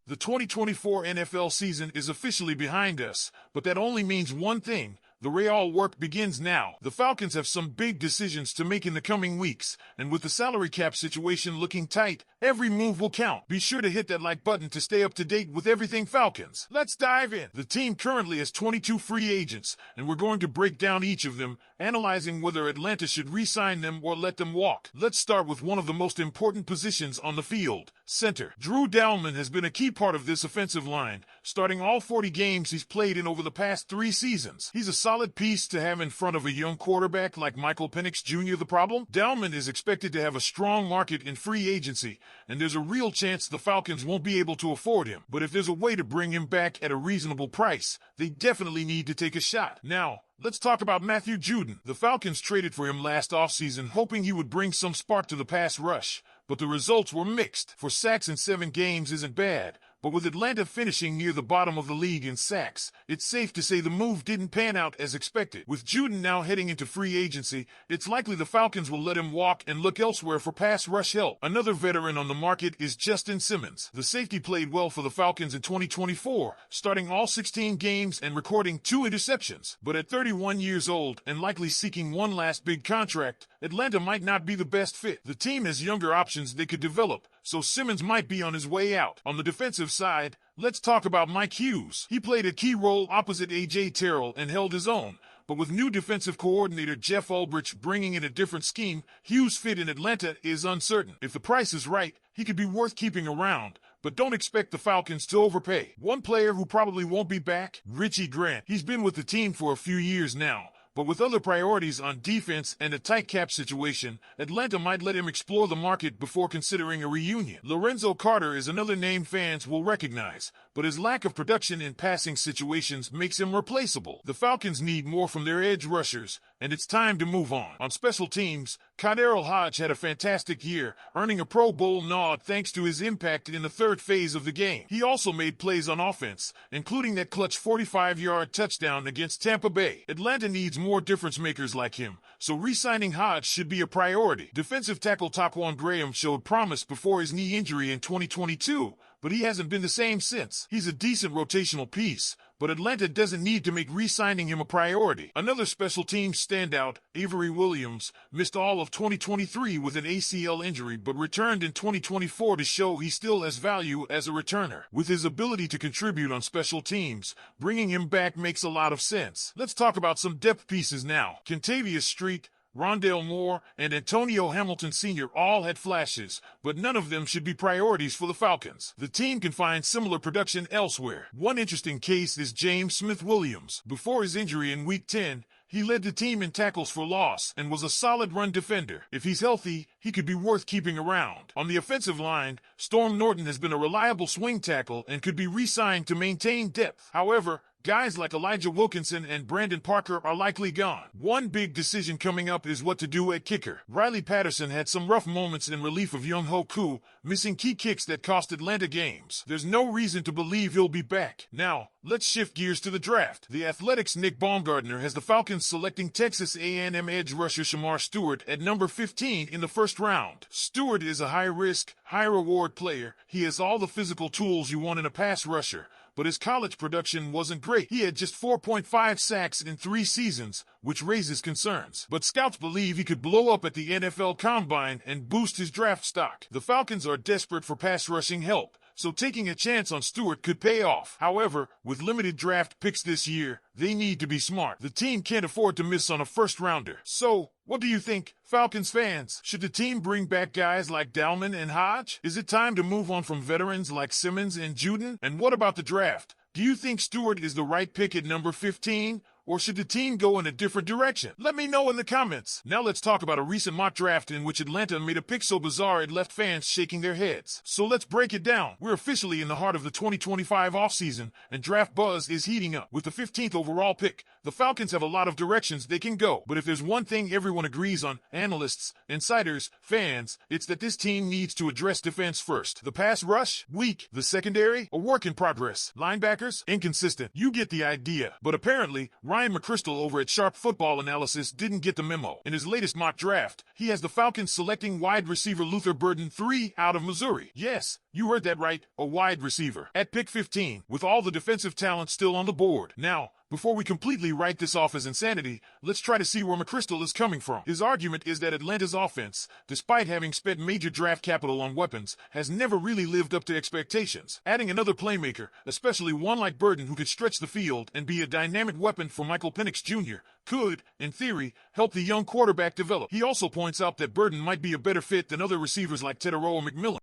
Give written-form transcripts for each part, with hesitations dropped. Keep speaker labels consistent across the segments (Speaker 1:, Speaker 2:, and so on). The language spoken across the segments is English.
Speaker 1: The 2024 NFL season is officially behind us, but that only means one thing. The real work begins now. The Falcons have some big decisions to make in the coming weeks, and with the salary cap situation looking tight, every move will count. Be sure to hit that like button to stay up to date with everything Falcons. Let's dive in. The team currently has 22 free agents, and we're going to break down each of them, analyzing whether Atlanta should re-sign them or let them walk. Let's start with one of the most important positions on the field, center. Drew Dalman has been a key part of this offensive line, starting all 40 games he's played in over the past 3 seasons. He's a solid piece to have in front of a young quarterback like Michael Penix Jr. The problem? Dalman is expected to have a strong market in free agency, and there's a real chance the Falcons won't be able to afford him. But if there's a way to bring him back at a reasonable price, they definitely need to take a shot. Now, let's talk about Matthew Judon. The Falcons traded for him last offseason, hoping he would bring some spark to the pass rush, but the results were mixed. 4 sacks in 7 games isn't bad, but with Atlanta finishing near the bottom of the league in sacks, it's safe to say the move didn't pan out as expected. With Judon now heading into free agency, it's likely the Falcons will let him walk and look elsewhere for pass rush help. Another veteran on the market is Justin Simmons. The safety played well for the Falcons in 2024, starting all 16 games and recording 2 interceptions. But at 31 years old and likely seeking one last big contract, Atlanta might not be the best fit. The team has younger options they could develop, so Simmons might be on his way out. On the defensive side, let's talk about Mike Hughes. He played a key role opposite A.J. Terrell and held his own, but with new defensive coordinator Jeff Ulbrich bringing in a different scheme, Hughes' fit in Atlanta is uncertain. If the price is right, he could be worth keeping around, but don't expect the Falcons to overpay. One player who probably won't be back, Richie Grant. He's been with the team for a few years now, but with other priorities on defense and a tight cap situation, Atlanta might let him explore the market before considering a reunion. Lorenzo Carter is another name fans will recognize, but his lack of production in passing situations makes him replaceable. The Falcons need more from their edge rushers, and it's time to move on. On special teams, KhaDarel Hodge had a fantastic year, earning a Pro Bowl nod thanks to his impact in the third phase of the game. He also made plays on offense, including that clutch 45-yard touchdown against Tampa Bay. Atlanta needs more difference makers like him, so re-signing Hodge should be a priority. Defensive tackle Taquan Graham showed promise before his knee injury in 2022, but he hasn't been the same since. He's a decent rotational piece, but Atlanta doesn't need to make re-signing him a priority. Another special teams standout, Avery Williams, missed all of 2023 with an ACL injury but returned in 2024 to show he still has value as a returner. With his ability to contribute on special teams, bringing him back makes a lot of sense. Let's talk about some depth pieces now. Kentavious Street, Rondale Moore, and Antonio Hamilton Sr. all had flashes, but none of them should be priorities for the Falcons. The team can find similar production elsewhere. One interesting case is James Smith-Williams. Before his injury in Week 10, he led the team in tackles for loss and was a solid run defender. If he's healthy, he could be worth keeping around. On the offensive line, Storm Norton has been a reliable swing tackle and could be re-signed to maintain depth. However, guys like Elijah Wilkinson and Brandon Parker are likely gone. One big decision coming up is what to do at kicker. Riley Patterson had some rough moments in relief of Young-Ho Koo, missing key kicks that cost Atlanta games. There's no reason to believe he'll be back. Now, let's shift gears to the draft. The Athletics' Nick Baumgardner has the Falcons selecting Texas A&M edge rusher Shamar Stewart at number 15 in the first round. Stewart is a high-risk, high-reward player. He has all the physical tools you want in a pass rusher, but his college production wasn't great. He had just 4.5 sacks in 3 seasons, which raises concerns. But scouts believe he could blow up at the NFL Combine and boost his draft stock. The Falcons are desperate for pass rushing help, so taking a chance on Stewart could pay off. However, with limited draft picks this year, they need to be smart. The team can't afford to miss on a first-rounder. So, what do you think, Falcons fans? Should the team bring back guys like Dalman and Hodge? Is it time to move on from veterans like Simmons and Judon? And what about the draft? Do you think Stewart is the right pick at number 15? Or should the team go in a different direction? Let me know in the comments. Now let's talk about a recent mock draft in which Atlanta made a pick so bizarre it left fans shaking their heads. So let's break it down. We're officially in the heart of the 2025 offseason, and draft buzz is heating up. With the 15th overall pick, the Falcons have a lot of directions they can go. But if there's one thing everyone agrees on, analysts, insiders, fans, it's that this team needs to address defense first. The pass rush? Weak. The secondary? A work in progress. Linebackers? Inconsistent. You get the idea. But apparently, Ryan McChrystal over at Sharp Football Analysis didn't get the memo. In his latest mock draft, he has the Falcons selecting wide receiver Luther Burden III out of Missouri. Yes, You heard that right, a wide receiver. At pick 15, with all the defensive talent still on the board. Now, before we completely write this off as insanity, let's try to see where McChrystal is coming from. His argument is that Atlanta's offense, despite having spent major draft capital on weapons, has never really lived up to expectations. Adding another playmaker, especially one like Burden who could stretch the field and be a dynamic weapon for Michael Penix Jr., could, in theory, help the young quarterback develop. He also points out that Burden might be a better fit than other receivers like Teteroa McMillan,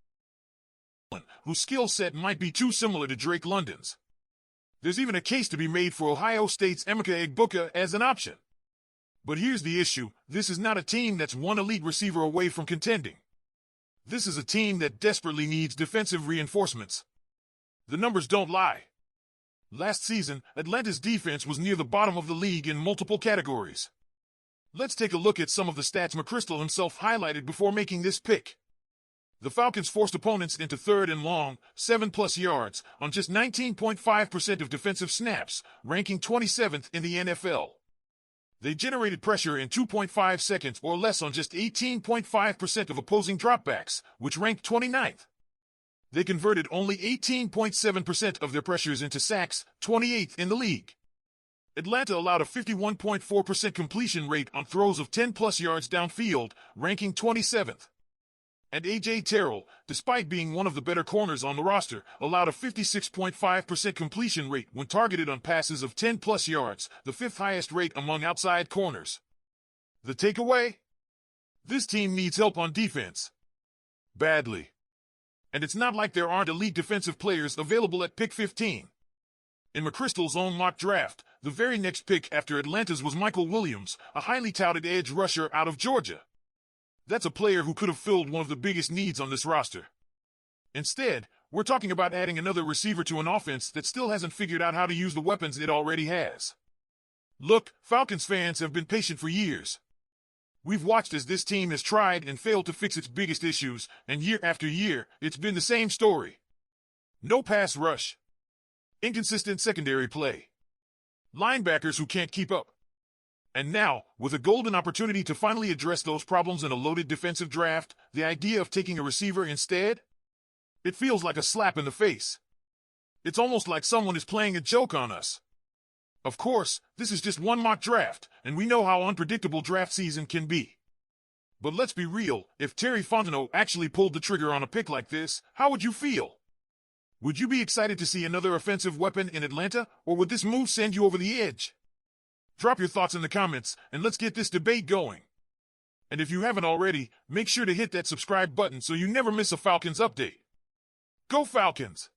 Speaker 1: whose skill set might be too similar to Drake London's. There's even a case to be made for Ohio State's Emeka Egbuka as an option. But here's the issue, this is not a team that's one elite receiver away from contending. This is a team that desperately needs defensive reinforcements. The numbers don't lie. Last season, Atlanta's defense was near the bottom of the league in multiple categories. Let's take a look at some of the stats McChrystal himself highlighted before making this pick. The Falcons forced opponents into 3rd and long, 7+ yards, on just 19.5% of defensive snaps, ranking 27th in the NFL. They generated pressure in 2.5 seconds or less on just 18.5% of opposing dropbacks, which ranked 29th. They converted only 18.7% of their pressures into sacks, 28th in the league. Atlanta allowed a 51.4% completion rate on throws of 10+ yards downfield, ranking 27th. And A.J. Terrell, despite being one of the better corners on the roster, allowed a 56.5% completion rate when targeted on passes of 10+ yards, the 5th highest rate among outside corners. The takeaway? This team needs help on defense. Badly. And it's not like there aren't elite defensive players available at pick 15. In McChrystal's own mock draft, the very next pick after Atlanta's was Michael Williams, a highly touted edge rusher out of Georgia. That's a player who could have filled one of the biggest needs on this roster. Instead, we're talking about adding another receiver to an offense that still hasn't figured out how to use the weapons it already has. Look, Falcons fans have been patient for years. We've watched as this team has tried and failed to fix its biggest issues, and year after year, it's been the same story. No pass rush. Inconsistent secondary play. Linebackers who can't keep up. And now, with a golden opportunity to finally address those problems in a loaded defensive draft, the idea of taking a receiver instead? It feels like a slap in the face. It's almost like someone is playing a joke on us. Of course, this is just one mock draft, and we know how unpredictable draft season can be. But let's be real, if Terry Fontenot actually pulled the trigger on a pick like this, how would you feel? Would you be excited to see another offensive weapon in Atlanta, or would this move send you over the edge? Drop your thoughts in the comments, and let's get this debate going. And if you haven't already, make sure to hit that subscribe button so you never miss a Falcons update. Go Falcons!